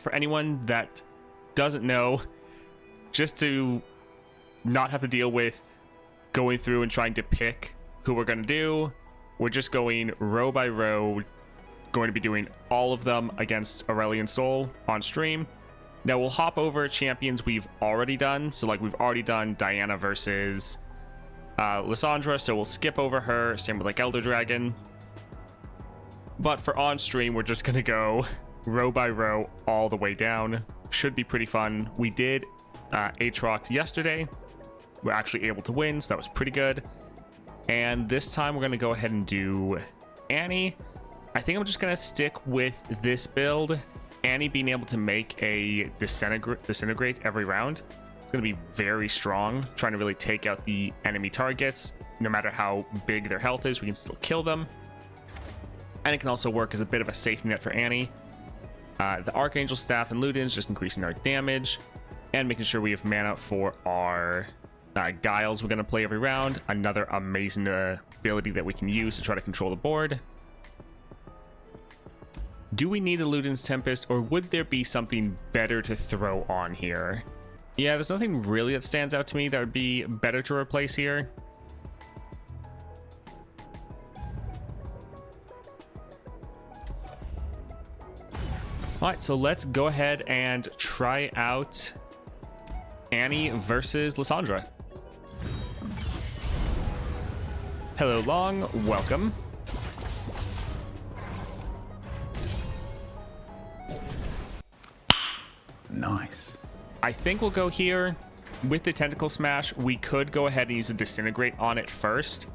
for anyone that doesn't know, just to not have to deal with going through and trying to pick who we're going to do, we're just going row by row, going to be doing all of them against Aurelian Soul on stream. Now we'll hop over champions we've already done. So like we've already done Diana versus Lissandra, so we'll skip over her. Same with like Elder Dragon. But for on stream, we're just gonna go row by row all the way down. Should be pretty fun. We did Aatrox yesterday. We're actually able to win, so that was pretty good. And this time we're gonna go ahead and do Annie. I think I'm just gonna stick with this build. Annie being able to make a disintegrate every round. It's going to be very strong, trying to really take out the enemy targets. No matter how big their health is, we can still kill them. And it can also work as a bit of a safety net for Annie. The Archangel Staff and Ludens just increasing our damage and making sure we have mana for our Guiles we're going to play every round. Another amazing ability that we can use to try to control the board. Do we need a Ludens Tempest, or would there be something better to throw on here? Yeah, there's nothing really that stands out to me that would be better to replace here. Alright, so let's go ahead and try out Annie versus Lissandra. Hello, Long. Welcome. Nice. I think we'll go here with the Tentacle Smash. We could go ahead and use a Disintegrate on it first,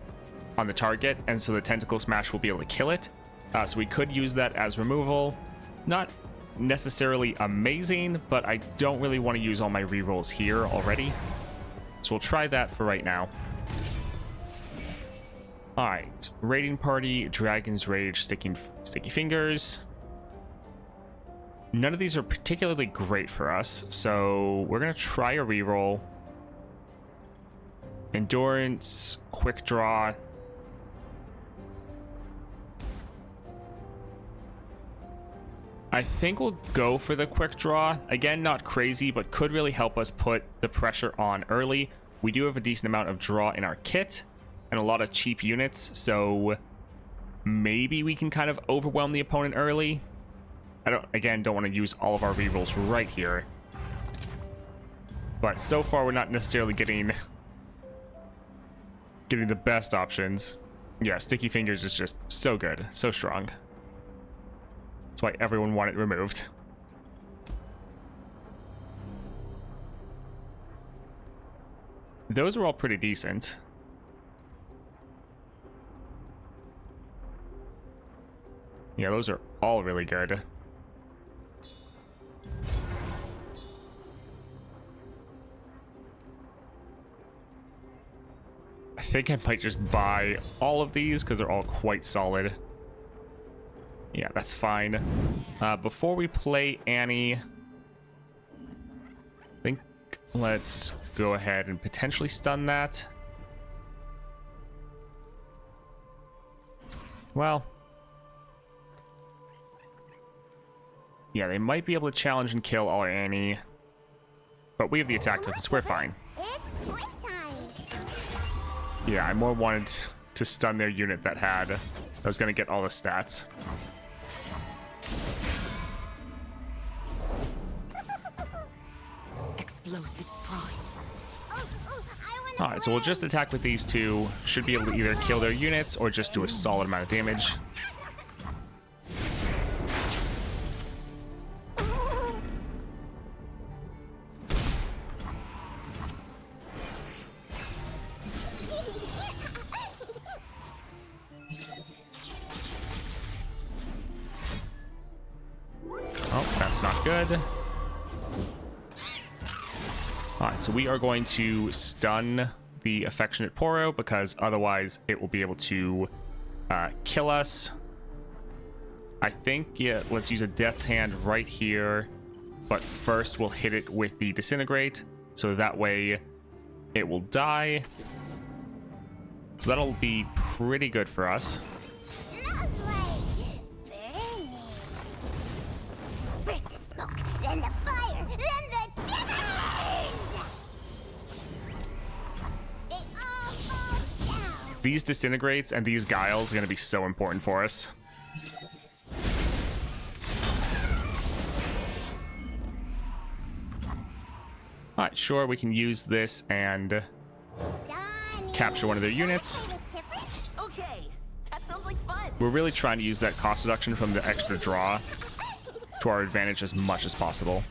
on the target, and so the Tentacle Smash will be able to kill it. So we could use that as removal. Not necessarily amazing, but I don't really want to use all my rerolls here already. So we'll try that for right now. Alright, Raiding Party, Dragon's Rage, Sticky Fingers. None of these are particularly great for us, so we're going to try a reroll. Endurance, Quick Draw. I think we'll go for the Quick Draw. Again, not crazy, but could really help us put the pressure on early. We do have a decent amount of draw in our kit and a lot of cheap units, so maybe we can kind of overwhelm the opponent early. I don't want to use all of our rerolls right here. But so far, we're not necessarily getting the best options. Yeah, Sticky Fingers is just so good, so strong. That's why everyone wanted it removed. Those are all pretty decent. Yeah, those are all really good. I think I might just buy all of these because they're all quite solid. Yeah, that's fine. Before we play Annie, I think let's go ahead and potentially stun that. Well, yeah, they might be able to challenge and kill our Annie, but we have the attack defense. We're fine. Yeah, I more wanted to stun their unit that was going to get all the stats. Explosive strike. Alright, so we'll just attack with these two. Should be able to either kill their units or just do a solid amount of damage. Good. Alright, so we are going to stun the Affectionate Poro because otherwise it will be able to kill us. I think, yeah, let's use a Death's Hand right here, but first we'll hit it with the Disintegrate, so that way it will die. So that'll be pretty good for us. these disintegrates and these guiles are going to be so important for us. Alright, sure, we can use this and capture one of their units. Okay, that sounds like fun. We're really trying to use that cost reduction from the extra draw to our advantage as much as possible.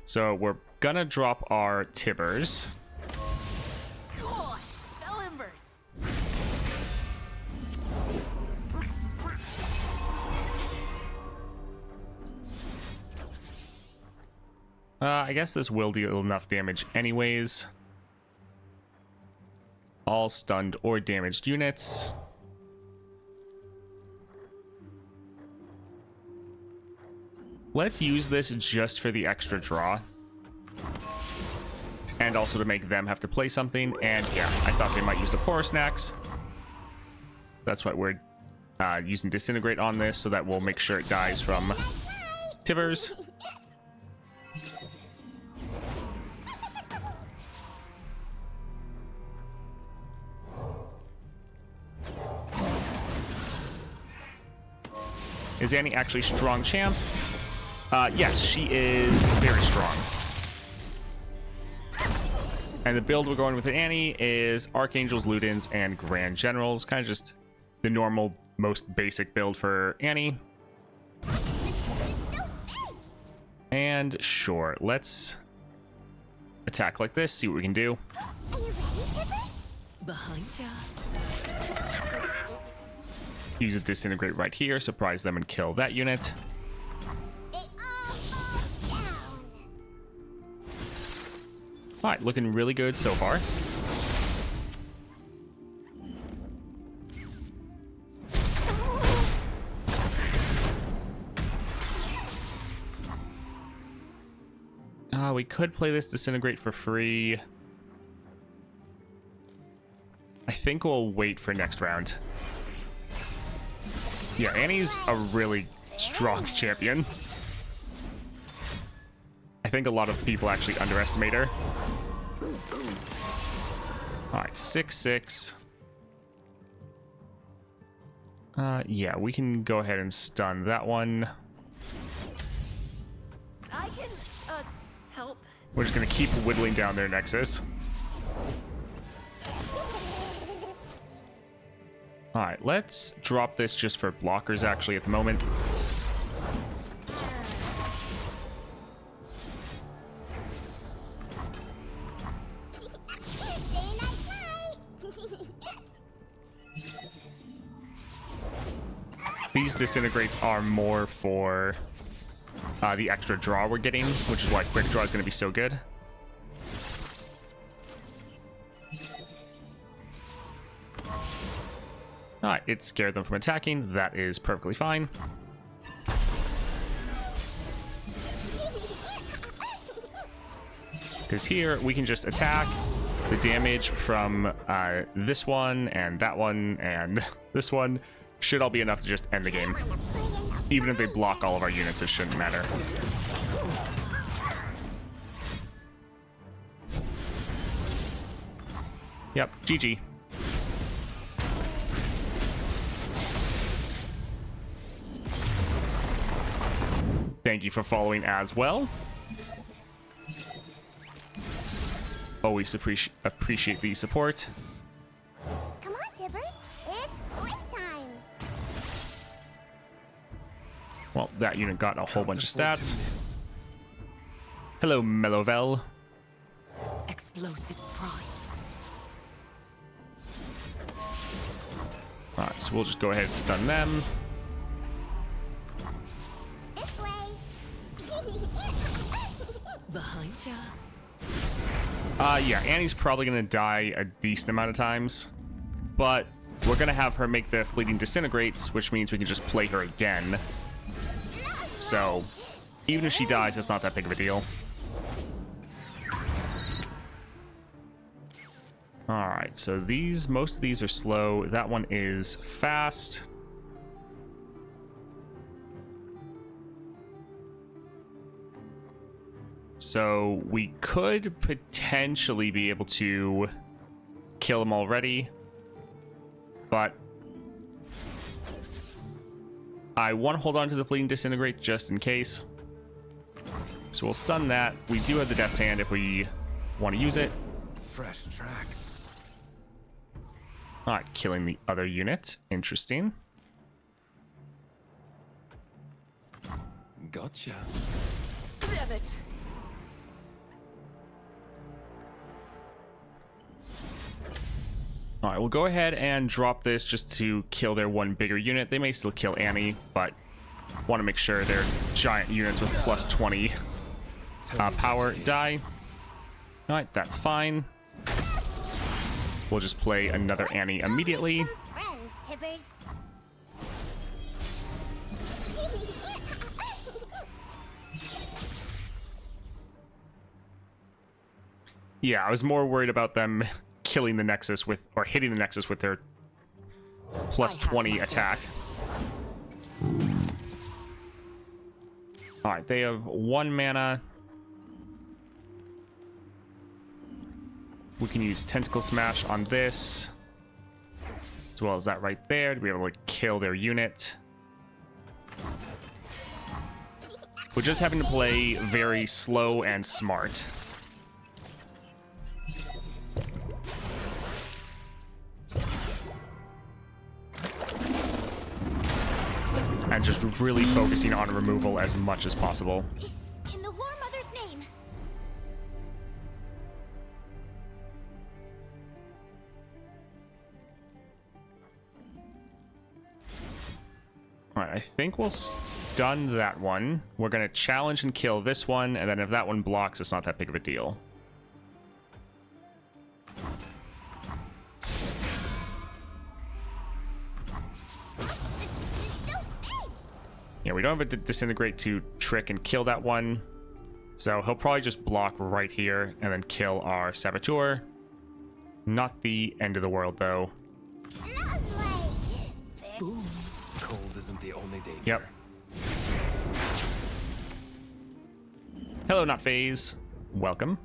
So we're gonna drop our Tibbers. Cool. Spell embers. I guess this will deal enough damage anyways. All stunned or damaged units. Let's use this just for the extra draw. And also to make them have to play something. And yeah, I thought they might use the Horror Snacks. That's why we're using Disintegrate on this, so that we'll make sure it dies from Tibbers. Is Annie actually strong champ? Yes, she is very strong. And the build we're going with Annie is Archangels, Ludens, and Grand Generals. Kind of just the normal, most basic build for Annie. And sure, let's attack like this, see what we can do. Are you ready, Tibbers? Behind ya. Use a Disintegrate right here, surprise them and kill that unit. It all falls down. Alright, looking really good so far. We could play this Disintegrate for free. I think we'll wait for next round. Yeah, Annie's a really strong champion. I think a lot of people actually underestimate her. Alright, 6/6. Yeah, we can go ahead and stun that one. I can, help. We're just gonna keep whittling down their Nexus. Alright, let's drop this just for blockers actually at the moment. These Disintegrates are more for the extra draw we're getting, which is why Quick Draw is going to be so good. Alright, it scared them from attacking. That is perfectly fine. Because here, we can just attack. The damage from this one, and that one, and this one should all be enough to just end the game. Even if they block all of our units, it shouldn't matter. Yep, GG. Thank you for following as well. Always appreciate the support. Come on, Tibbers. It's playtime. Well, that unit got a whole bunch of stats. Hello, Melovel. Explosive pride. Alright, so we'll just go ahead and stun them. This way. Behind ya. Yeah, Annie's probably gonna die a decent amount of times, but we're gonna have her make the fleeting disintegrates, which means we can just play her again. So, even if she dies, it's not that big of a deal. Alright, so most of these are slow. That one is fast. So we could potentially be able to kill them already, but I want to hold on to the Fleeting Disintegrate just in case. So we'll stun that. We do have the Death's Hand if we want to use it. Fresh tracks. Alright, killing the other unit. Interesting. Gotcha. Damn it. Alright, we'll go ahead and drop this just to kill their one bigger unit. They may still kill Annie, but want to make sure their giant units with plus 20 power die. Alright, that's fine. We'll just play another Annie immediately. Friends, Tibbers. Yeah, I was more worried about them killing the Nexus with, or hitting the Nexus with their plus 20 attack. Alright, they have 1 mana. We can use Tentacle Smash on this, as well as that right there, to be able to kill their unit. We're just having to play very slow and smart. And just really focusing on removal as much as possible. In the War Mother's name. Alright, I think we'll stun that one. We're going to challenge and kill this one, and then if that one blocks, it's not that big of a deal. Yeah, we don't have a Disintegrate to trick and kill that one. So he'll probably just block right here and then kill our Saboteur. Not the end of the world, though. Boom. Cold isn't the only danger. Yep. Hello, Not Phase. Welcome.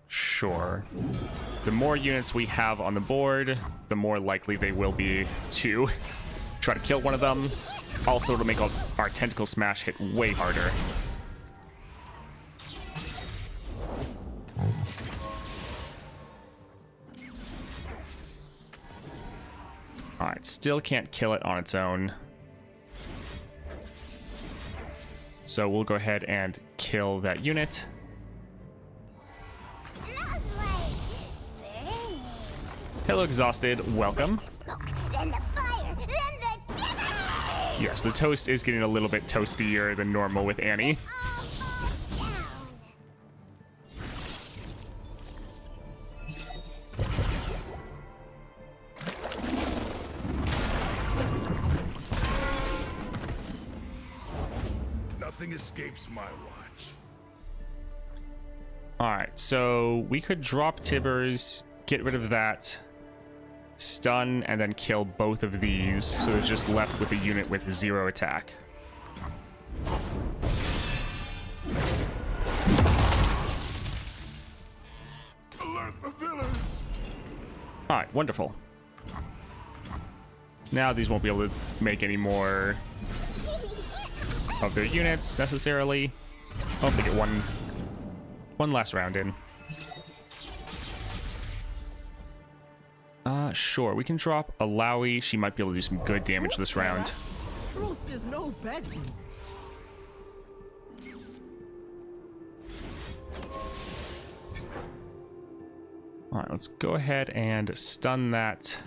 Sure. The more units we have on the board, the more likely they will be to try to kill one of them. Also, to make our Tentacle Smash hit way harder. Alright, still can't kill it on its own. So we'll go ahead and kill that unit. Hello, Exhausted. Welcome. Yes, the toast is getting a little bit toastier than normal with Annie. Nothing escapes my watch. Alright, so we could drop Tibbers, get rid of that, stun, and then kill both of these, so it's just left with a unit with 0 attack. Alert the villain! Alright, wonderful. Now these won't be able to make any more of their units, necessarily. Hope they get one last round in. Sure, we can drop a Lowy. She might be able to do some good damage this round. Truth is no begging. Alright, let's go ahead and stun that.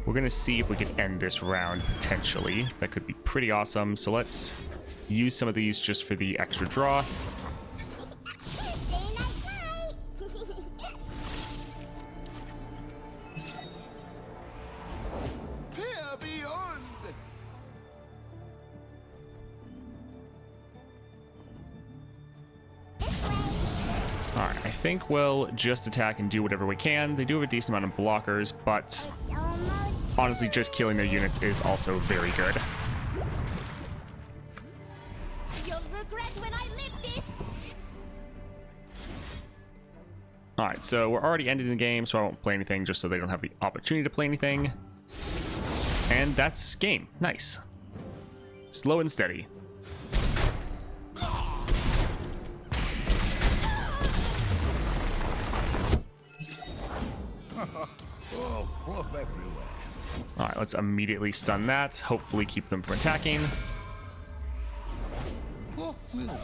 We're gonna see if we can end this round, potentially. That could be pretty awesome. So let's use some of these just for the extra draw. Alright, I think we'll just attack and do whatever we can. They do have a decent amount of blockers, but honestly, just killing their units is also very good. You'll regret when I live this. Alright, so we're already ending the game, so I won't play anything just so they don't have the opportunity to play anything. And that's game. Nice. Slow and steady. Oh, fluff everywhere. Alright, let's immediately stun that. Hopefully keep them from attacking.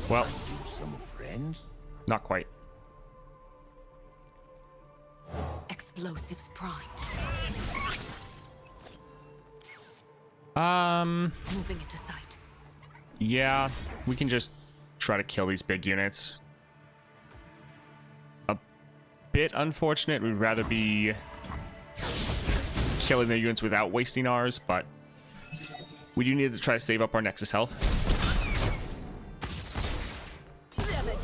Well, Some friends? not quite. Explosives prime. Moving into sight. Yeah, we can just try to kill these big units. A bit unfortunate. We'd rather be killing their units without wasting ours, but we do need to try to save up our Nexus health. Damn it.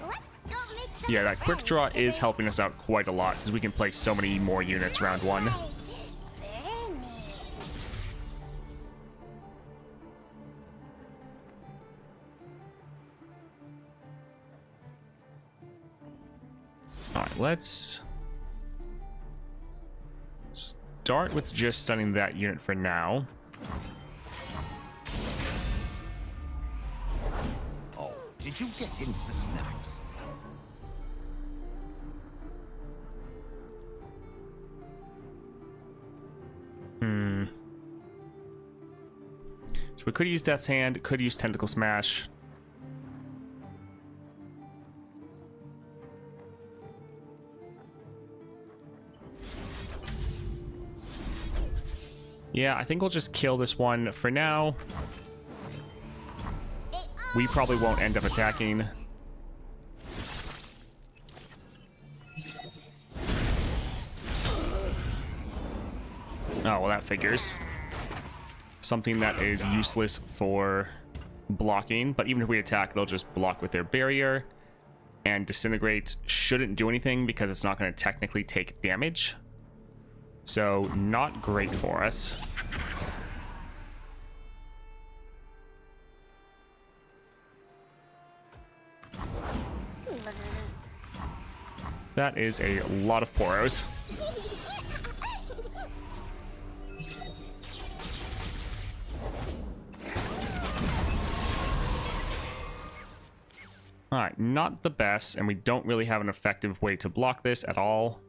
Let's go make Yeah, that quick draw is helping us out quite a lot because we can play so many more units round one. Very neat. Alright, let's start with just stunning that unit for now. Oh, did you get into the snacks? So we could use Death's Hand, could use Tentacle Smash. Yeah, I think we'll just kill this one for now. We probably won't end up attacking. Oh, well, that figures. Something that is useless for blocking, but even if we attack, they'll just block with their barrier. And Disintegrate shouldn't do anything because it's not going to technically take damage. So, not great for us. That is a lot of Poros. Alright, not the best, and we don't really have an effective way to block this at all.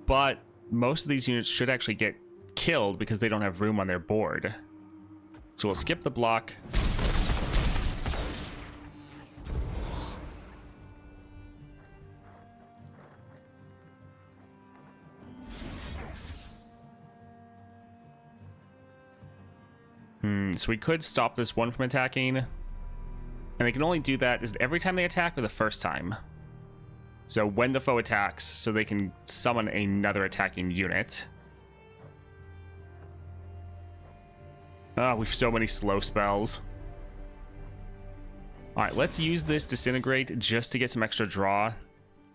But most of these units should actually get killed because they don't have room on their board. So we'll skip the block. So we could stop this one from attacking. And they can only do that is every time they attack or the first time. So when the foe attacks, so they can summon another attacking unit. Ah, we've so many slow spells. Alright, let's use this Disintegrate just to get some extra draw.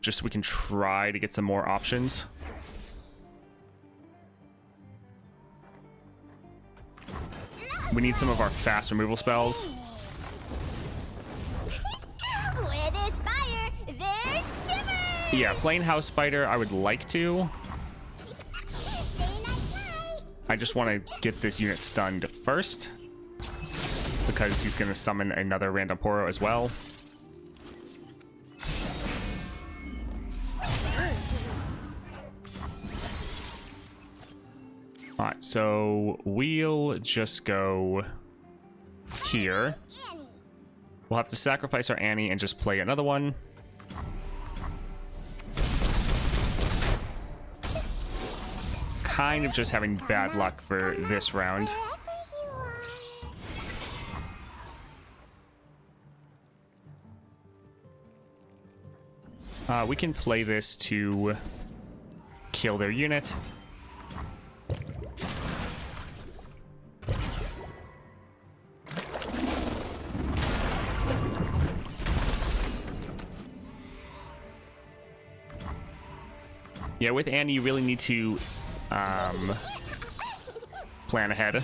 Just so we can try to get some more options. We need some of our fast removal spells. Where there's fire, there's shiver. Yeah, plain House Spider, I would like to. Stay night. I just want to get this unit stunned first. Because he's going to summon another random Poro as well. Alright, so we'll just go here. Annie. We'll have to sacrifice our Annie and just play another one. Kind of just having bad luck for this round. Wherever you are. We can play this to kill their unit. Yeah, with Annie, you really need to plan ahead.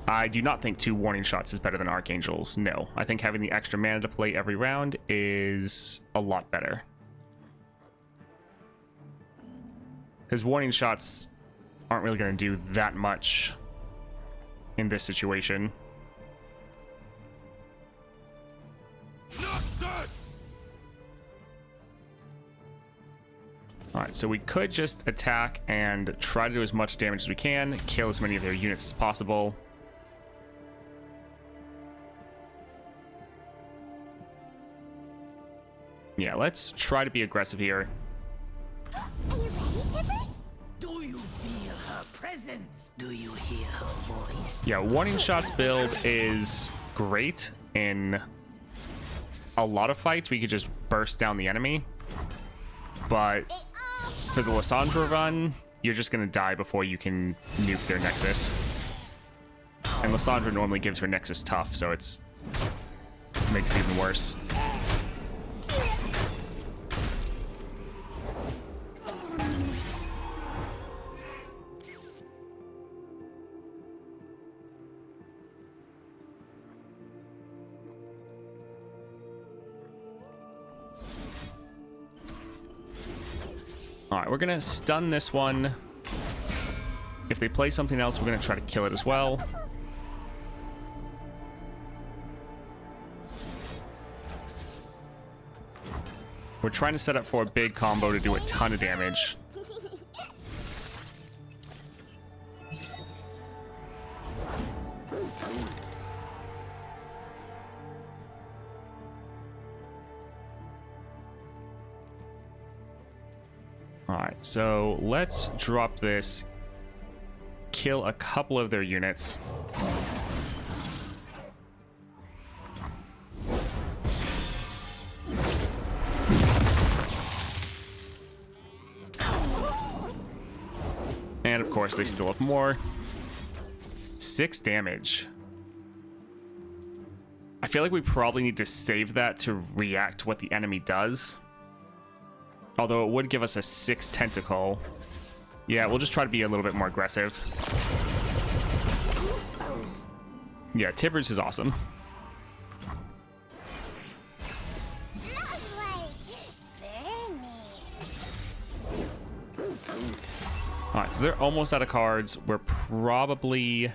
I do not think 2 warning shots is better than Archangels. No, I think having the extra mana to play every round is a lot better. Because warning shots aren't really going to do that much in this situation. Alright, so we could just attack and try to do as much damage as we can, kill as many of their units as possible. Yeah, let's try to be aggressive here. Are you ready, Tippers? Do you feel her presence? Do you hear her voice? Yeah, warning shots build is great in a lot of fights. We could just burst down the enemy. But for the Lissandra run, you're just going to die before you can nuke their Nexus. And Lissandra normally gives her Nexus tough, so it's makes it even worse. Alright, we're gonna stun this one. If they play something else, we're gonna try to kill it as well. We're trying to set up for a big combo to do a ton of damage. Alright, so let's drop this, kill a couple of their units. And of course, they still have more. 6 damage. I feel like we probably need to save that to react to what the enemy does. Although it would give us a 6 tentacle. Yeah, we'll just try to be a little bit more aggressive. Yeah, Tibbers is awesome. Alright, so they're almost out of cards. We're probably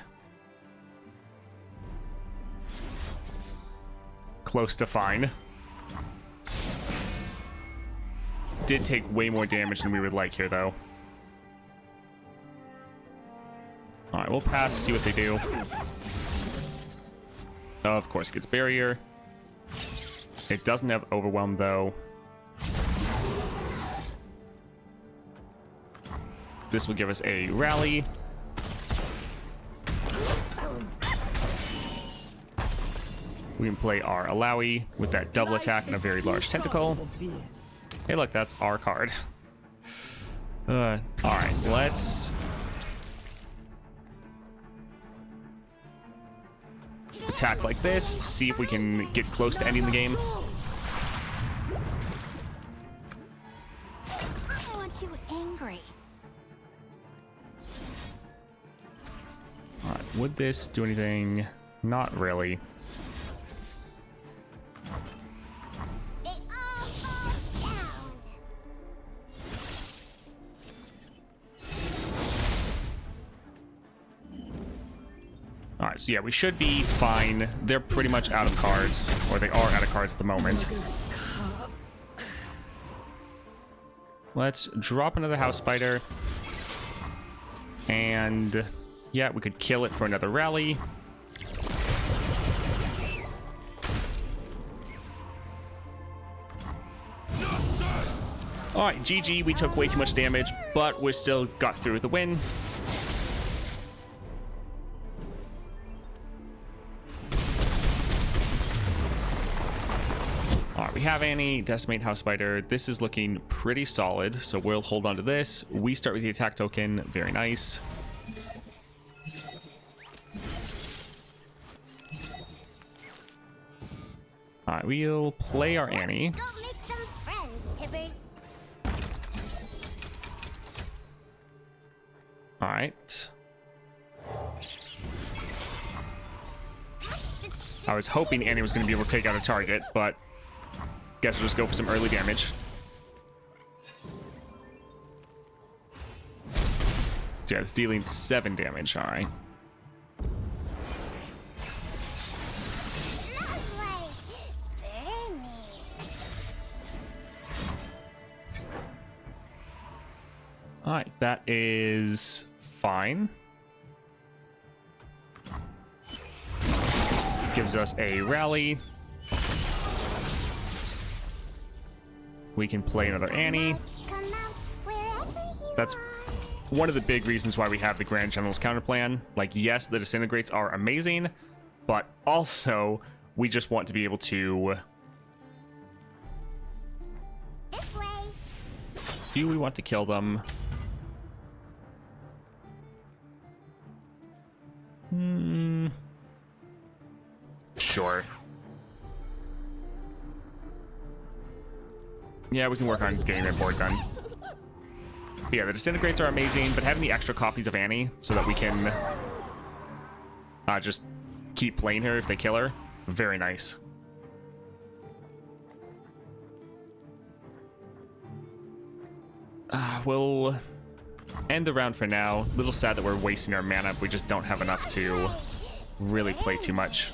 close to fine. Did take way more damage than we would like here, though. Alright, we'll pass, see what they do. Of course, it gets barrier. It doesn't have overwhelm, though. This will give us a rally. We can play our Alawi with that double attack and a very large tentacle. Hey, look, that's our card. Alright, let's attack like this, see if we can get close to ending the game. I want you angry. Alright, would this do anything? Not really. Alright, so yeah, we should be fine. They're pretty much out of cards, or they are out of cards at the moment. Let's drop another House Spider. And yeah, we could kill it for another rally. Alright, GG, we took way too much damage, but we still got through with the win. Alright, we have Annie, Decimate House Spider. This is looking pretty solid, so we'll hold on to this. We start with the attack token. Very nice. Alright, we'll play our Annie. Go make some friends, Tibbers. All right. I was hoping Annie was going to be able to take out a target, but guess we'll just go for some early damage. So yeah, it's dealing 7 damage. All right. Lovely. Very neat. All right, that is fine. Gives us a rally. We can play another Annie. Come out wherever you That's are. one of the big reasons why we have the Grand General's counter plan. Like, yes, the disintegrates are amazing, but also we just want to be able to... This way. Do we want to kill them? Sure. Yeah, we can work on getting their board done. But yeah, the disintegrates are amazing, but having the extra copies of Annie so that we can just keep playing her if they kill her, very nice. We'll end the round for now. A little sad that we're wasting our mana, but we just don't have enough to really play too much.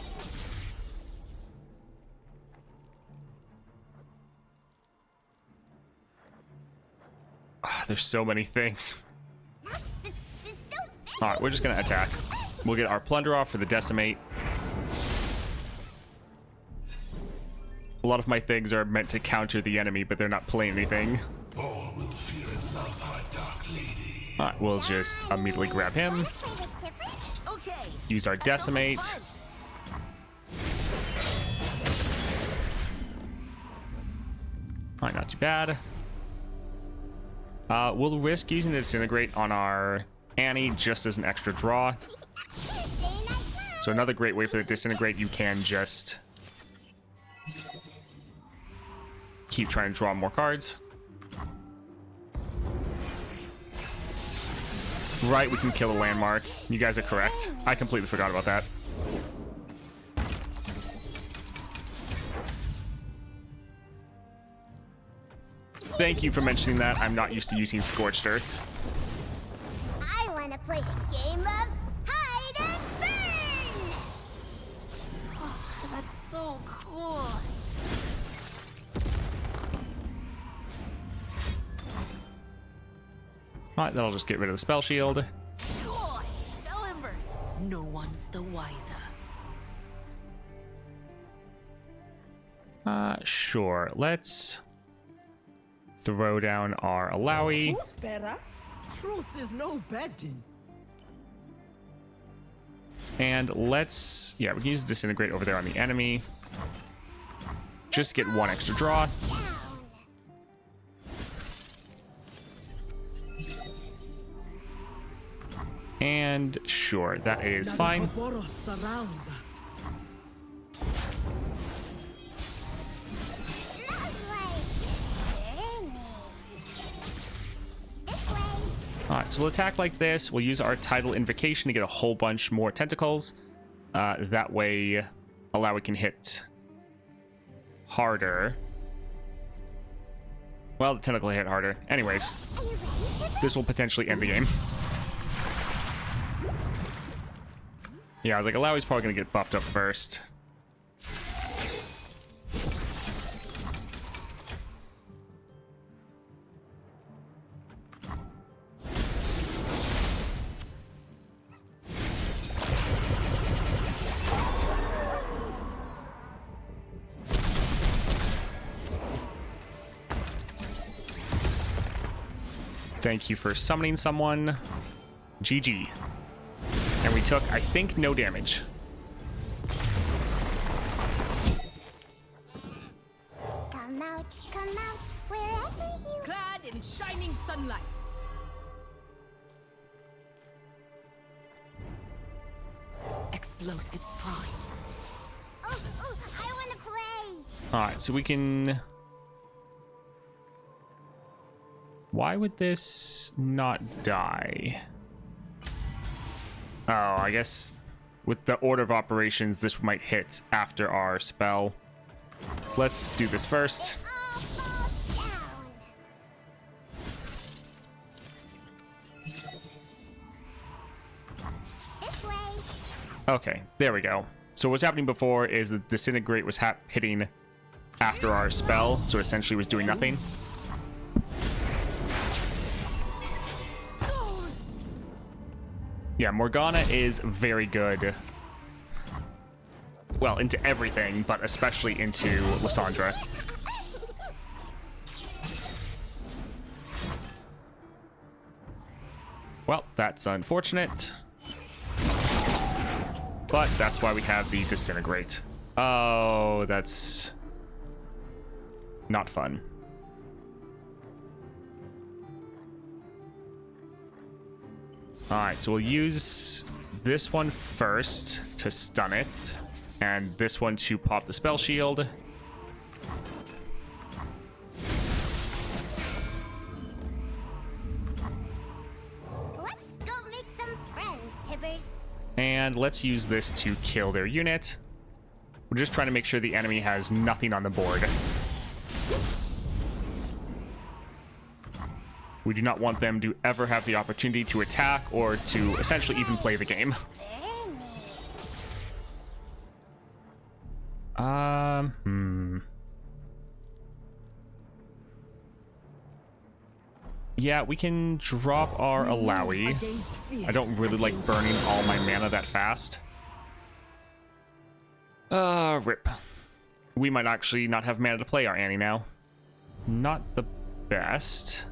There's so many things. Alright, we're just gonna attack. We'll get our plunder off for the decimate. A lot of my things are meant to counter the enemy, but they're not playing anything. All will fear and love our dark lady. Alright, we'll just immediately grab him. Okay. Use our decimate. Alright, not too bad. We'll risk using the disintegrate on our Annie just as an extra draw. So another great way for the disintegrate, you can just keep trying to draw more cards. Right, we can kill a landmark. You guys are correct. I completely forgot about that. Thank you for mentioning that. I'm not used to using Scorched Earth. I want to play a game of hide and burn. Oh, that's so cool. Alright, that'll just get rid of the spell shield. Cool. Spell embers. No one's the wiser. Sure. Let's throw down our Alawi. Who's better? Truth is no betting. And let's... Yeah, we can use Disintegrate over there on the enemy. Just get one extra draw. And sure, that is fine. Boros surrounds us. Alright, so we'll attack like this. We'll use our Tidal Invocation to get a whole bunch more tentacles. That way, Alawi can hit harder. Well, the tentacle hit harder. Anyways, this will potentially end the game. Yeah, I was like, Alawi's probably going to get buffed up first. Thank you for summoning someone. GG. And we took, I think, no damage. Come out, wherever you... Clad in shining sunlight. Explosives pride. Oh, I want to play. Alright, so we can... Why would this not die? Oh, I guess with the order of operations, this might hit after our spell. Let's do this first. All falls down. This way. Okay, there we go. So what's happening before is the Disintegrate was hitting after our spell, so essentially was doing nothing. Yeah, Morgana is very good. Well, into everything, but especially into Lissandra. Well, that's unfortunate. But that's why we have the Disintegrate. Oh, that's not fun. Alright, so we'll use this one first to stun it, and this one to pop the spell shield. Let's go make some friends, Tibbers. And let's use this to kill their unit. We're just trying to make sure the enemy has nothing on the board. We do not want them to ever have the opportunity to attack or to essentially even play the game. Very neat. Yeah, we can drop our Alawi. Against fear. I don't really like burning all my mana that fast. Rip. We might actually not have mana to play our Annie now. Not the best.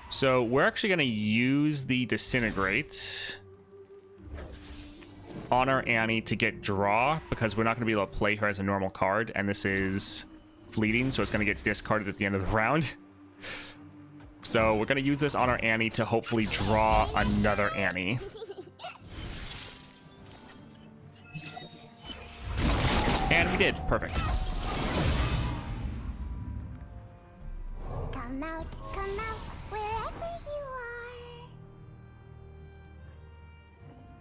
So we're actually going to use the Disintegrate on our Annie to get draw, because we're not going to be able to play her as a normal card, and this is fleeting, so it's going to get discarded at the end of the round. So we're going to use this on our Annie to hopefully draw another Annie. And we did. Perfect. Come out, wherever you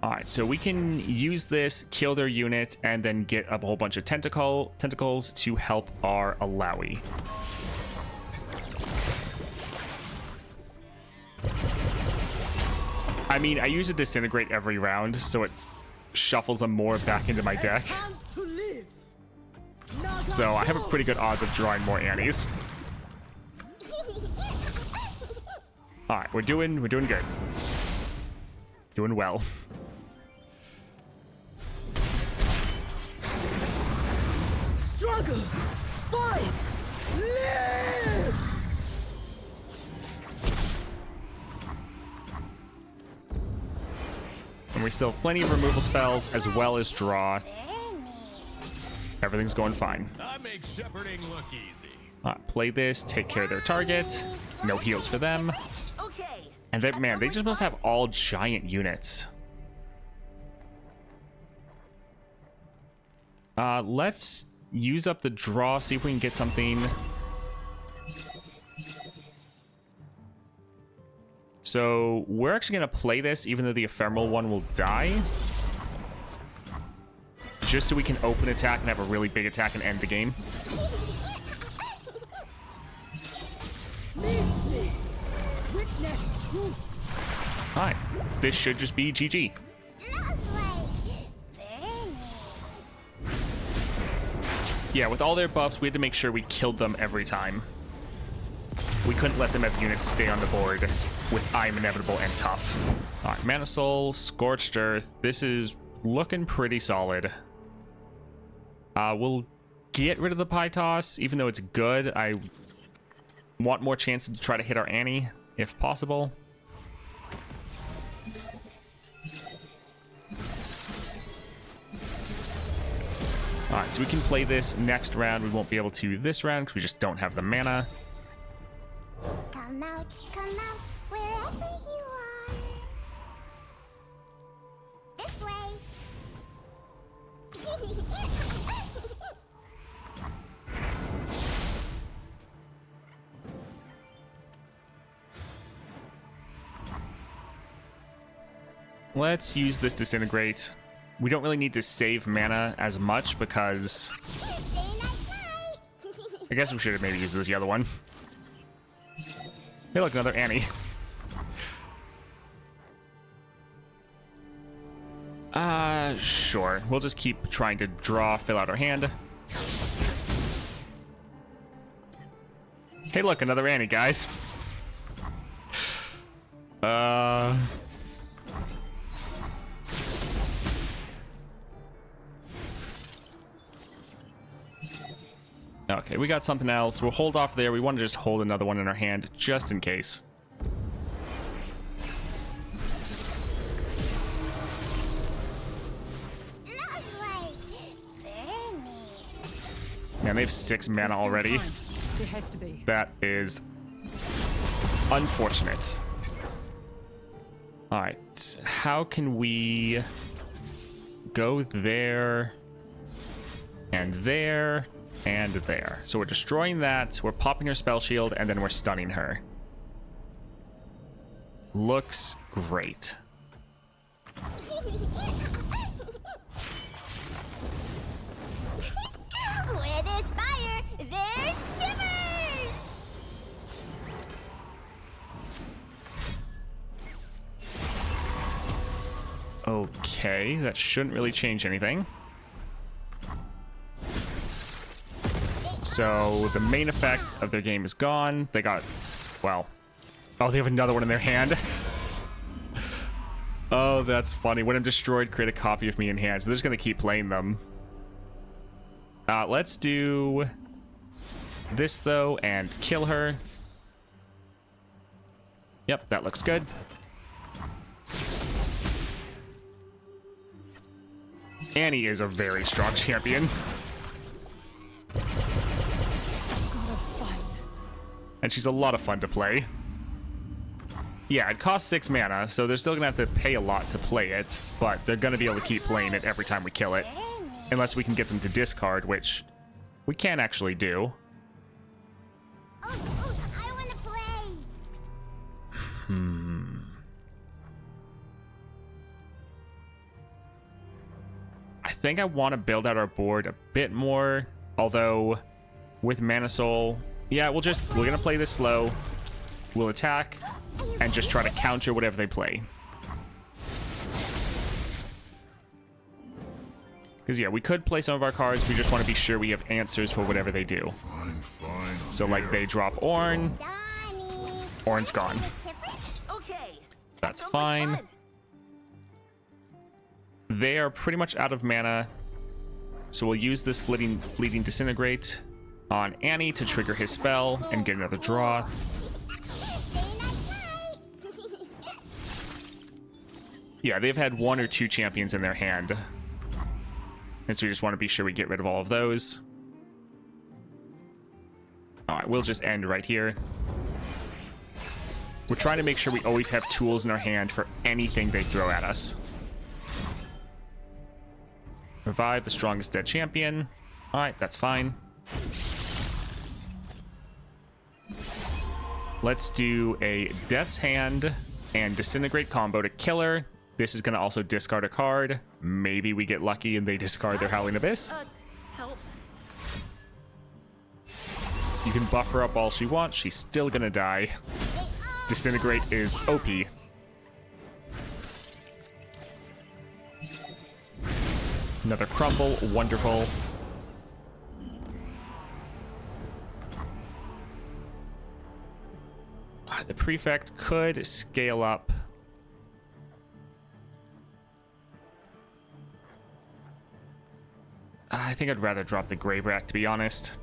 are. Alright, so we can use this, kill their unit, and then get a whole bunch of tentacles to help our Alawi. I mean, I use a Disintegrate every round, so it shuffles them more back into my deck. Chance to live. So I have a pretty good odds of drawing more Annies. Alright, we're doing good. Doing well. Struggle. Fight. Live. And we still have plenty of removal spells as well as draw. Very neat. Everything's going fine. I make shepherding look easy. Alright, play this, take care of their target. No heals for them. Okay. And then, man, they just must have all giant units. Let's use up the draw, see if we can get something. So we're actually going to play this, even though the ephemeral one will die. Just so we can open attack and have a really big attack and end the game. Witness truth. Alright, this should just be GG. Lovely. Very neat. Yeah, with all their buffs, we had to make sure we killed them every time. We couldn't let them have units stay on the board with I Am Inevitable and Tough. Alright, Mana Soul, Scorched Earth. This is looking pretty solid. We'll get rid of the Pie Toss, even though it's good. I want more chances to try to hit our Annie, if possible. Alright, so we can play this next round. We won't be able to this round because we just don't have the mana. Come out, wherever you are. This way. Let's use this Disintegrate. We don't really need to save mana as much because Say night-night. I guess we should have maybe used this other one. Hey, look, another Annie. Sure. We'll just keep trying to fill out our hand. Hey, look, another Annie, guys. Okay, we got something else. We'll hold off there. We want to just hold another one in our hand just in case. Lovely. Very neat. Man, they have 6 mana already. There has to be. That is unfortunate. Alright, how can we go there and there and there? So we're destroying that, we're popping her spell shield, and then we're stunning her. Looks great. Where there's fire, there's shivers. Okay, that shouldn't really change anything. So the main effect of their game is gone. They got, well, oh, they have another one in their hand. Oh, that's funny. When I'm destroyed, create a copy of me in hand. So they're just going to keep playing them. Let's do this, though, and kill her. Yep, that looks good. Annie is a very strong champion. And she's a lot of fun to play. Yeah, it costs 6 mana, so they're still gonna have to pay a lot to play it, but they're gonna be able to keep playing it every time we kill it. Unless we can get them to discard, which we can actually do. Oh, I want to play. I think I want to build out our board a bit more, although with Mana Soul, yeah, we're gonna play this slow. We'll attack and just try to counter whatever they play. Because yeah, we could play some of our cards. We just want to be sure we have answers for whatever they do. Fine. So like they drop Ornn, Donnie. Ornn's gone. Okay. That's Sounds like fine. fun. They are pretty much out of mana, so we'll use this fleeting Disintegrate on Annie to trigger his spell and get another draw. Say night-night. Yeah, they've had 1 or 2 champions in their hand, and so we just want to be sure we get rid of all of those. Alright, we'll just end right here. We're trying to make sure we always have tools in our hand for anything they throw at us. Revive the strongest dead champion. Alright, that's fine. Let's do a Death's Hand and Disintegrate combo to kill her. This is going to also discard a card. Maybe we get lucky and they discard their Howling Abyss. Help. You can buff her up all she wants. She's still going to die. Disintegrate is OP. Another crumble. Wonderful. The prefect could scale up. I think I'd rather drop the Greyback, to be honest.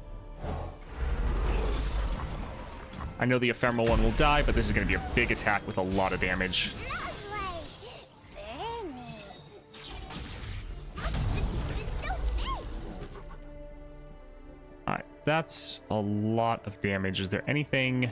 I know the ephemeral one will die, but this is going to be a big attack with a lot of damage. Lovely. Very neat. It's so big. Alright, that's a lot of damage. Is there anything...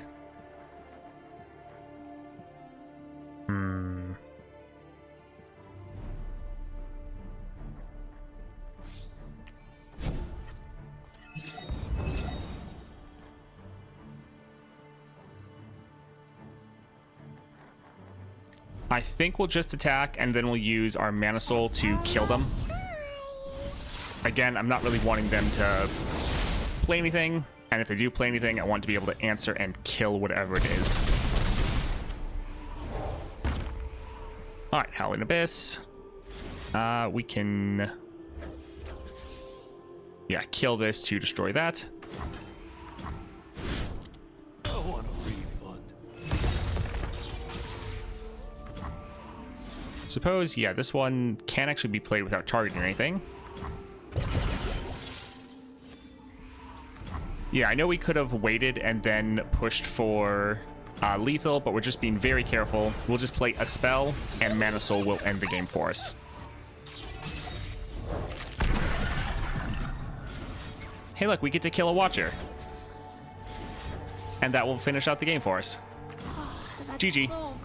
I think we'll just attack, and then we'll use our Mana Soul to kill them. Again, I'm not really wanting them to play anything, and if they do play anything, I want to be able to answer and kill whatever it is. Alright, Howling Abyss. We can... yeah, kill this to destroy that. I want a refund. Suppose, yeah, this one can actually be played without targeting anything. Yeah, I know we could have waited and then pushed for lethal, but we're just being very careful. We'll just play a spell, and Mana Soul will end the game for us. Hey, look, we get to kill a Watcher. And that will finish out the game for us. GG. So cool.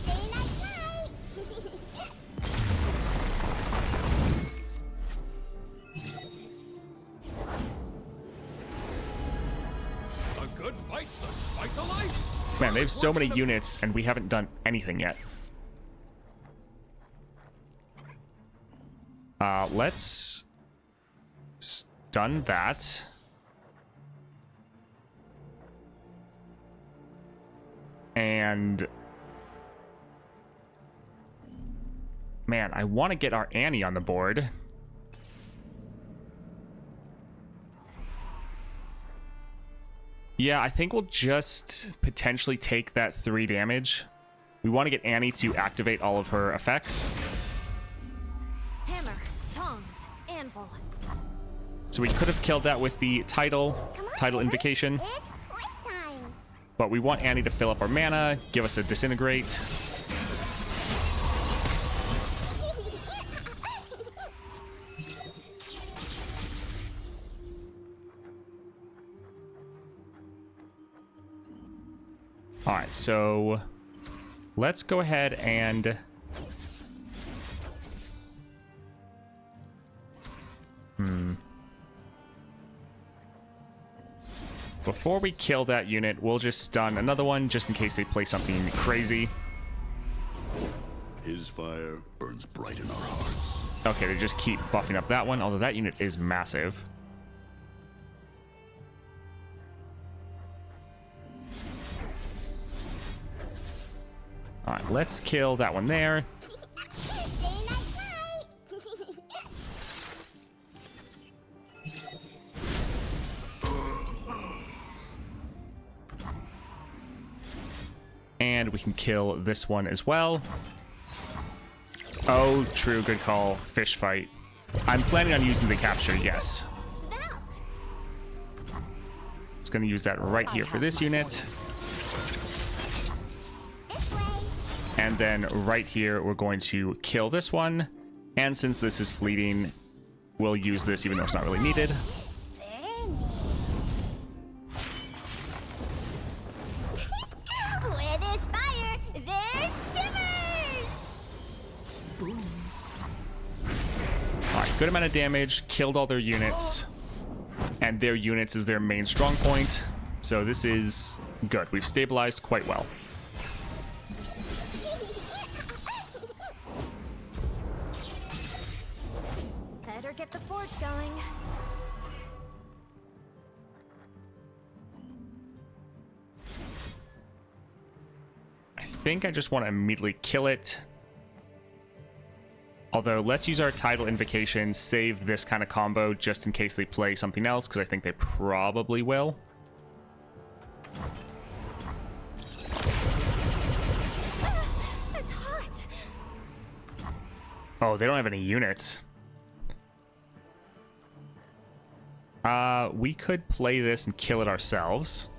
Say night-night. A good fight's the spice of life. Man, they have so many units, and we haven't done anything yet. Let's stun that. And man, I want to get our Annie on the board. Yeah, I think we'll just potentially take that 3 damage. We want to get Annie to activate all of her effects. Hammer, tongs, anvil. So we could have killed that with the title invocation. It's playtime. But we want Annie to fill up our mana, give us a disintegrate. Alright, so let's go ahead and... Before we kill that unit, we'll just stun another one just in case they play something crazy. His fire burns bright in our hearts. Okay, they just keep buffing up that one, although that unit is massive. Alright, let's kill that one there. Say night-night. And we can kill this one as well. Oh, true, good call. Fish fight. I'm planning on using the capture, yes. Snout. Just going to use that right here for this unit. This way. And then right here, we're going to kill this one. And since this is fleeting, we'll use this even though it's not really needed. Very neat. Where there's fire, there's shivers. Alright, good amount of damage, killed all their units. And their units is their main strong point. So this is good. We've stabilized quite well. Better get the forge going. I think I just want to immediately kill it. Although, let's use our title invocation, save this kind of combo just in case they play something else, because I think they probably will. It's hot. Oh, they don't have any units. We could play this and kill it ourselves.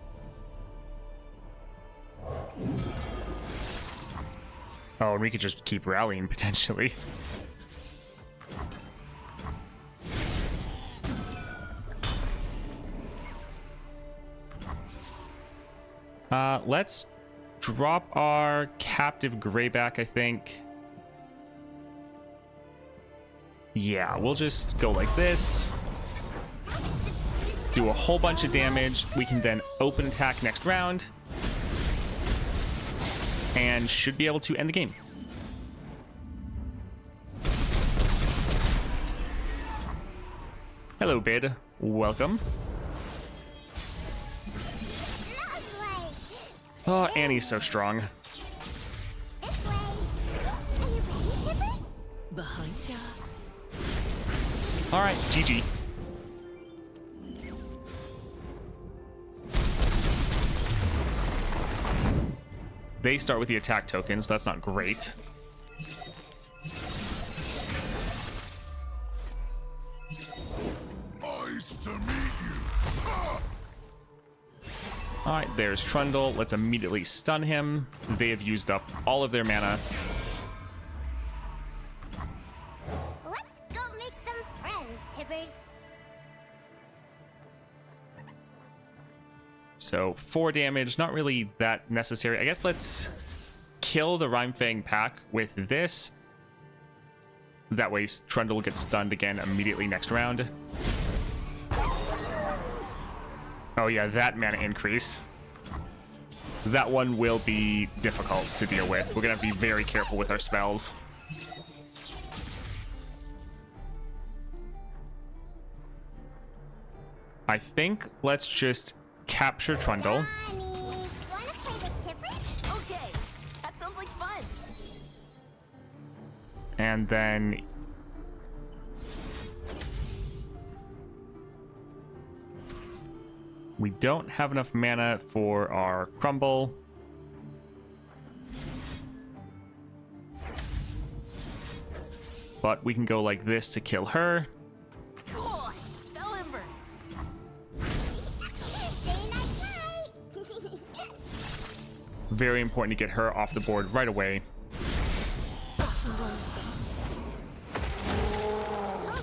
Oh, and we could just keep rallying, potentially. Let's drop our captive Greyback, I think. Yeah, we'll just go like this. do a whole bunch of damage. We can then open attack next round. And should be able to end the game. Hello, Bid. Welcome. Oh, Annie's so strong. This way. Are you ready, Tippers? Behind ya. All right, GG. They start with the attack tokens. That's not great. Nice to meet you. All right, there's Trundle. Let's immediately stun him. They have used up all of their mana. Let's go make some friends, Tippers. So 4 damage, not really that necessary. I guess let's kill the Rhymefang pack with this. That way Trundle will get stunned again immediately next round. Oh yeah, that mana increase. That one will be difficult to deal with. We're gonna have to be very careful with our spells. I think let's just capture Trundle. Honey, wanna play with Tippers? Okay, that sounds like fun. And then we don't have enough mana for our Crumble. But we can go like this to kill her. Cool. Spell embers. Say night-night. Very important to get her off the board right away.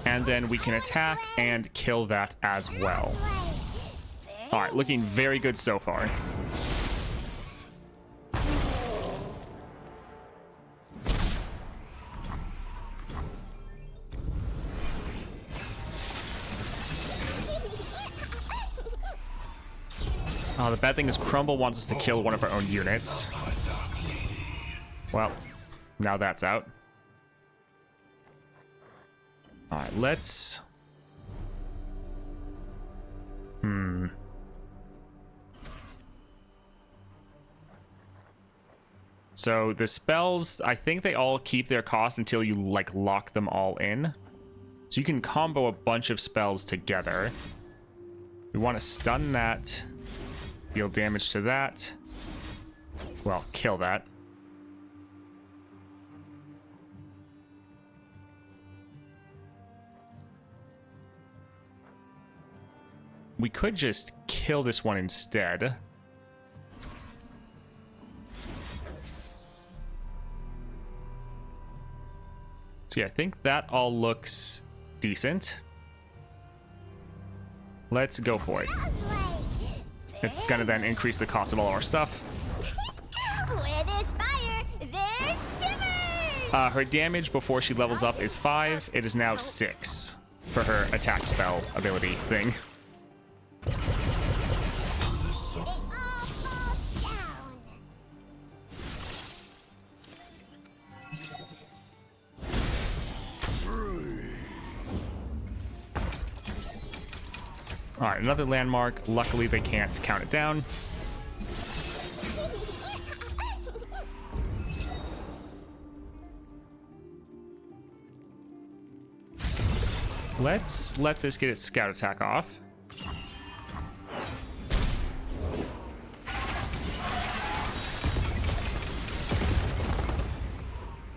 And then we can attack and kill that as well. All right, looking very good so far. Oh, the bad thing is Crumble wants us to kill one of our own units. Well, now that's out. All right, let's... So the spells, I think they all keep their cost until you like lock them all in. So you can combo a bunch of spells together. We want to stun that, deal damage to that. Well, kill that. We could just kill this one instead. So yeah, I think that all looks decent. Let's go for it. It's gonna then increase the cost of all our stuff. Where there's fire, there's Tippers! Her damage before she levels up is 5. It is now 6 for her attack spell ability thing. They all fall down. Alright, another landmark. Luckily, they can't count it down. Let's let this get its scout attack off.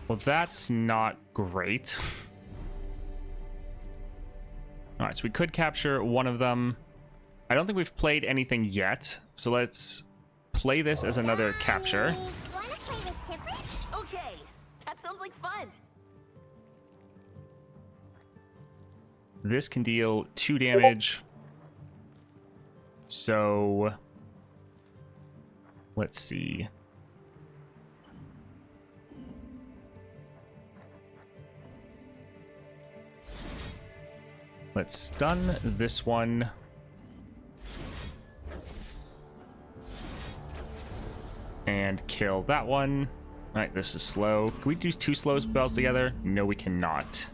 Well, that's not great. All right, so we could capture one of them. I don't think we've played anything yet, so let's play this as another capture. Wanna play with Tippers? Okay, that sounds like fun. This can deal 2 damage. So let's see. Let's stun this one. and kill that one. All right, this is slow. Can we do 2 slow spells together? No, we cannot.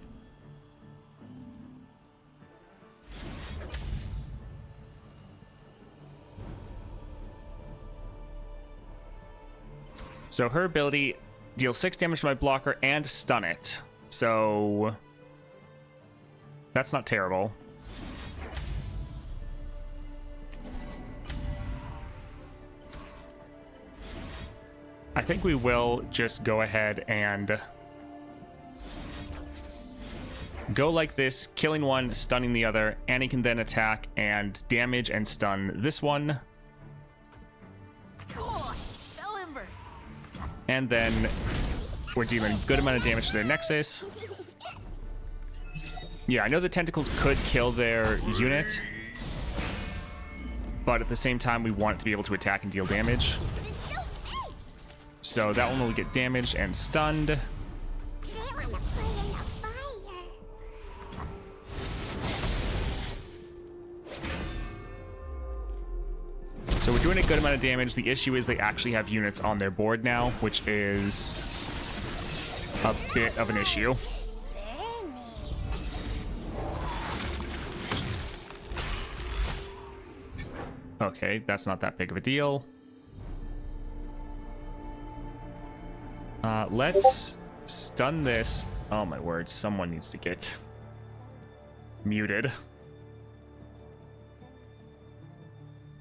So her ability deals 6 damage to my blocker and stun it. So that's not terrible. I think we will just go ahead and go like this, killing one, stunning the other. Annie can then attack and damage and stun this one. Cool. Spell embers. And then we're dealing a good amount of damage to their Nexus. Yeah, I know the tentacles could kill their unit, but at the same time, we want it to be able to attack and deal damage. So that one will get damaged and stunned. They wanna play in the fire. So we're doing a good amount of damage. The issue is they actually have units on their board now, which is a bit of an issue. Okay, that's not that big of a deal. Let's stun this. Oh my word, someone needs to get muted.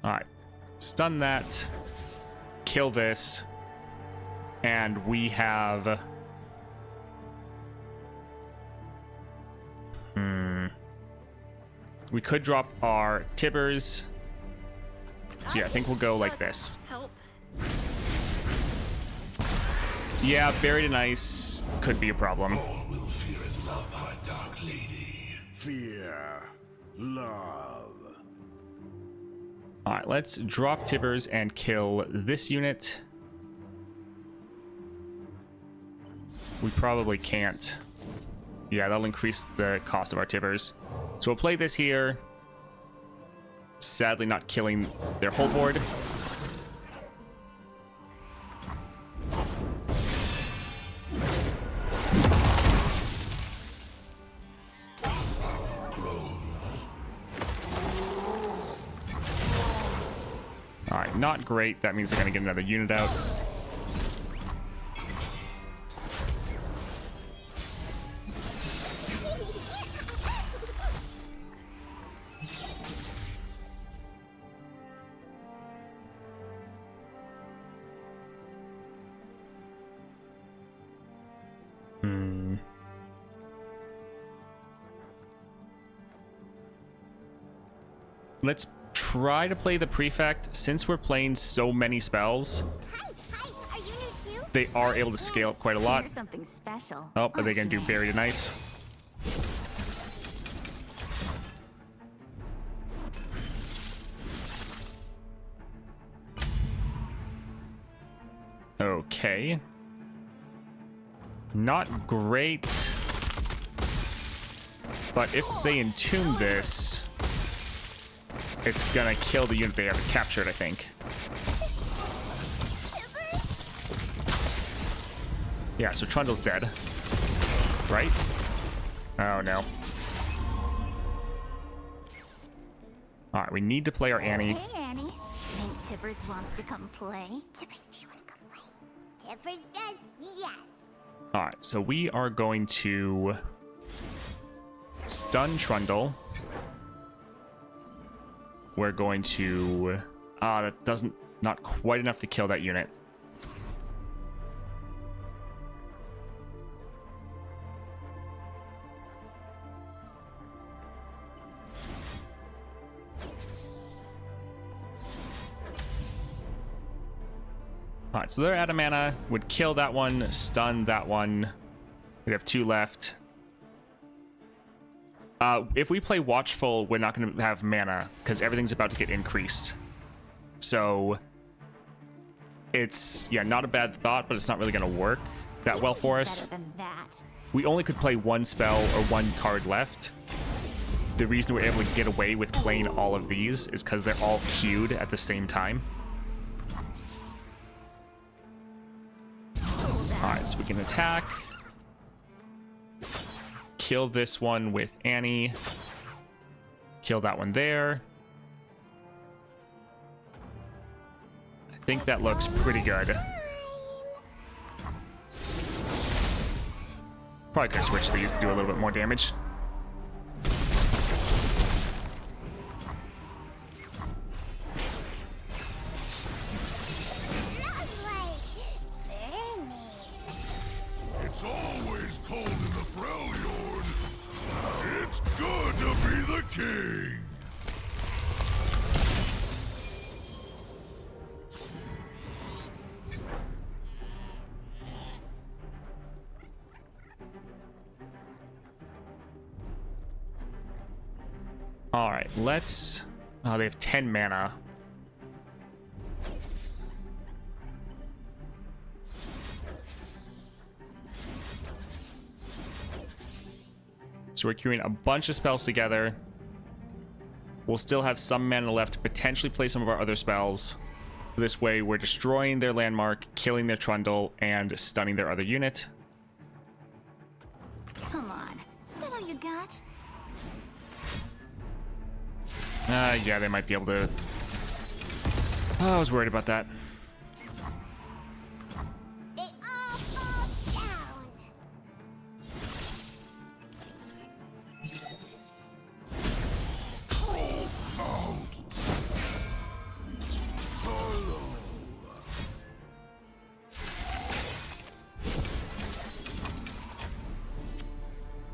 Alright, stun that, kill this, and we have... We could drop our Tibbers. So yeah, I think we'll go like this. Help. Yeah, buried in ice could be a problem. All will fear and love our dark lady. Fear. Love. Alright, let's drop Tibbers and kill this unit. We probably can't. Yeah, that'll increase the cost of our Tibbers. So we'll play this here. Sadly not killing their whole board. Alright, not great. That means they're going to get another unit out. Let's try to play the Prefect. Since we're playing so many spells, Hi, are you new too? they are able to scale up quite a lot. Here's something special. Oh, are they going to do Buried in Ice? Okay. Not great. But if they entomb this, it's gonna kill the unit they haven't captured, I think. Yeah, so Trundle's dead. Right? Oh, no. Alright, we need to play our Annie. Hey, Annie. Think Tibbers wants to come play? Tibbers, do you want to come play? Tibbers says yes. Alright, so we are going to stun Trundle. We're going to... that doesn't... Not quite enough to kill that unit. Alright, so they're out of mana. Would kill that one, stun that one. We have 2 left. If we play Watchful, we're not going to have mana, because everything's about to get increased. So, it's, yeah, not a bad thought, but it's not really going to work that well for us. Better than that. We only could play 1 spell or 1 card left. The reason we're able to get away with playing all of these is because they're all queued at the same time. can attack. Kill this one with Annie. Kill that one there. I think that looks pretty good. Probably could switch these to do a little bit more damage. It's always cold in the Freljord. It's good to be the king. All right, let's... Oh, they have 10 mana. So we're queuing a bunch of spells together. We'll still have some mana left to potentially play some of our other spells. This way, we're destroying their landmark, killing their Trundle, and stunning their other unit. Come on. Is that all you got? Yeah, they might be able to... Oh, I was worried about that. They all fall down.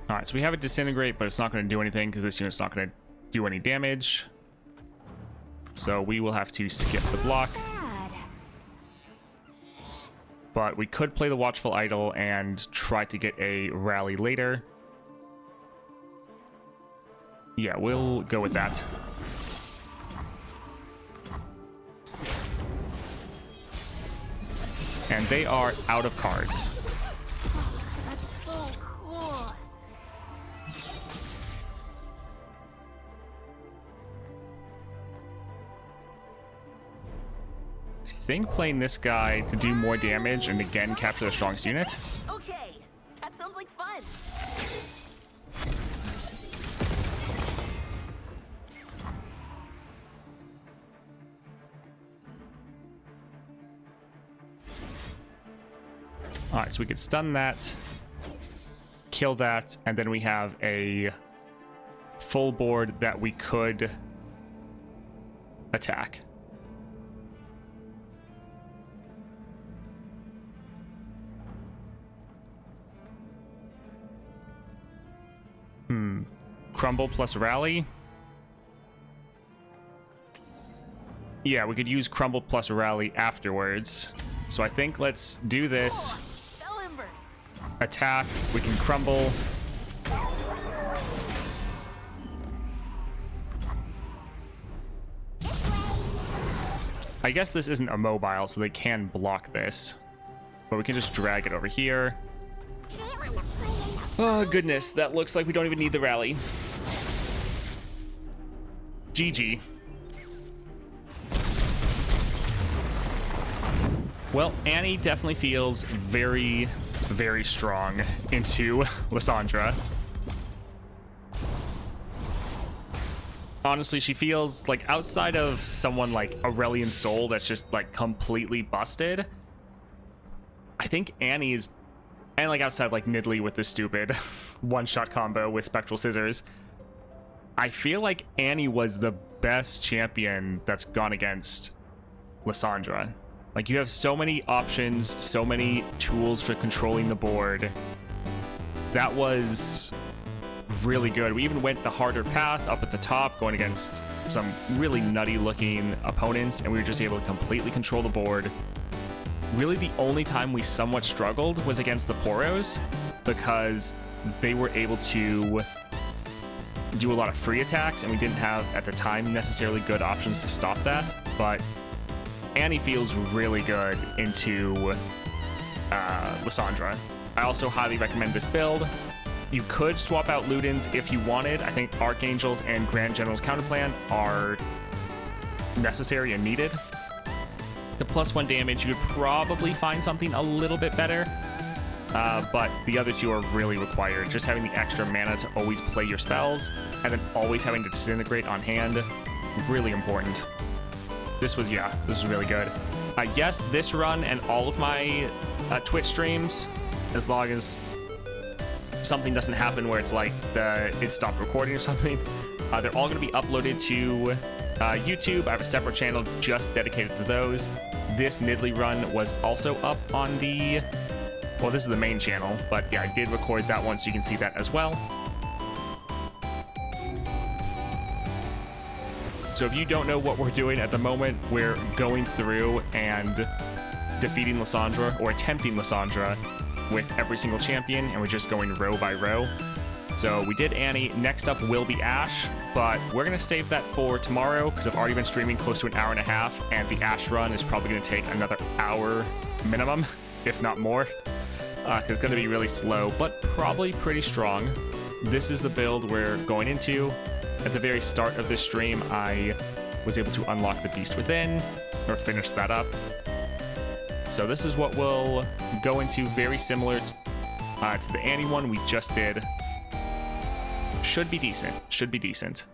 Alright, so we have a Disintegrate, but it's not going to do anything because this unit's not going to do any damage. So we will have to skip the block. Bad. But we could play the Watchful Idol and try to get a rally later. Yeah, we'll go with that. And they are out of cards. That's so cool. I think playing this guy to do more damage and again capture the strongest unit. Okay, that sounds like fun. Alright, so we could stun that, kill that, and then we have a full board that we could attack. Crumble plus rally. Yeah, we could use crumble plus rally afterwards. So I think let's do this. Spell embers. Attack. We can crumble. I guess this isn't a mobile, so they can block this. But we can just drag it over here. Oh, goodness. That looks like we don't even need the rally. GG. Well, Annie definitely feels very, very strong into Lissandra. Honestly, she feels like outside of someone like Aurelian Soul that's just like completely busted, I think Annie is, and like outside of like Nidley with the stupid one-shot combo with Spectral Scissors, I feel like Annie was the best champion that's gone against Lissandra. Like, you have so many options, so many tools for controlling the board. That was really good. We even went the harder path up at the top, going against some really nutty looking opponents, and we were just able to completely control the board. Really, the only time we somewhat struggled was against the Poros, because they were able to do a lot of free attacks, and we didn't have, at the time, necessarily good options to stop that. But Annie feels really good into Lissandra. I also highly recommend this build. You could swap out Ludens if you wanted. I think Archangels and Grand General's Counterplan are necessary and needed. The +1 damage, you could probably find something a little bit better. but the other two are really required. Just having the extra mana to always play your spells, and then always having to disintegrate on hand, really important. This was really good. Yes, this run and all of my Twitch streams, as long as something doesn't happen where it's like it stopped recording or something, they're all going to be uploaded to YouTube. I have a separate channel just dedicated to those. This Nidalee run was also up on the... Well, this is the main channel, but yeah, I did record that one, so you can see that as well. So if you don't know what we're doing at the moment, we're going through and defeating Lissandra, or attempting Lissandra, with every single champion, and we're just going row by row. So we did Annie. Next up will be Ashe, but we're going to save that for tomorrow, because I've already been streaming close to an hour and a half, and the Ashe run is probably going to take another hour minimum, if not more. Because it's going to be really slow, but probably pretty strong. This is the build we're going into. At the very start of this stream, I was able to unlock the Beast Within, or finish that up. So this is what we'll go into, very similar to the Annie one we just did. Should be decent.